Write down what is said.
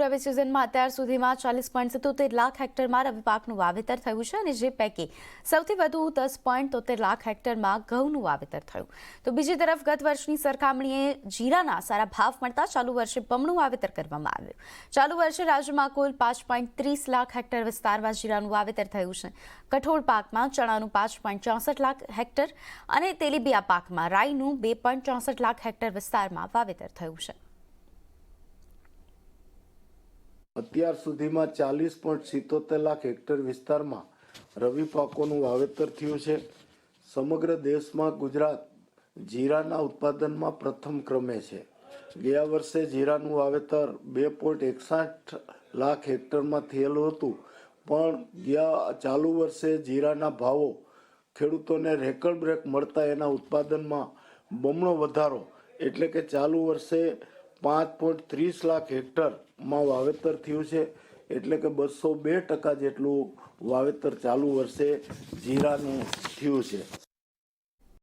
રવિ સિઝનમાં અત્યાર સુધીમાં 40.77 લાખ હેક્ટરમાં રવિ પાકનું વાવેતર થયું છે અને જે પૈકી સૌથી વધુ 10.73 લાખ હેક્ટરમાં ઘઉંનું વાવેતર થયું. તો બીજી તરફ ગત વર્ષની સરખામણીએ જીરાના સારા ભાવ મળતા ચાલુ વર્ષે બમણું વાવેતર કરવામાં આવ્યું. ચાલુ વર્ષે રાજ્યમાં કુલ 5.30 લાખ હેક્ટર વિસ્તારમાં જીરાનું વાવેતર થયું છે. કઠોળ પાકમાં ચણાનું 5.64 લાખ હેક્ટર અને તેલીબિયા પાકમાં રાઈનું 2.64 લાખ હેક્ટર વિસ્તારમાં વાવેતર થયું છે. અત્યાર સુધીમાં 40.77 લાખ હેક્ટર વિસ્તારમાં રવિ પાકોનું વાવેતર થયું છે. સમગ્ર દેશમાં ગુજરાત જીરાના ઉત્પાદનમાં પ્રથમ ક્રમે છે. ગયા વર્ષે જીરાનું વાવેતર 2.61 લાખ હેક્ટરમાં થયેલું હતું, પણ ચાલુ વર્ષે જીરાના ભાવો ખેડૂતોને રેકર્ડ બ્રેક મળતા એના ઉત્પાદનમાં બમણો વધારો એટલે કે ચાલુ વર્ષે 5.30 લાખ હેક્ટરમાં વાવેતર થયું છે. એટલે કે 202% જેટલું વાવેતર ચાલુ વર્ષે જીરાનું થયું છે.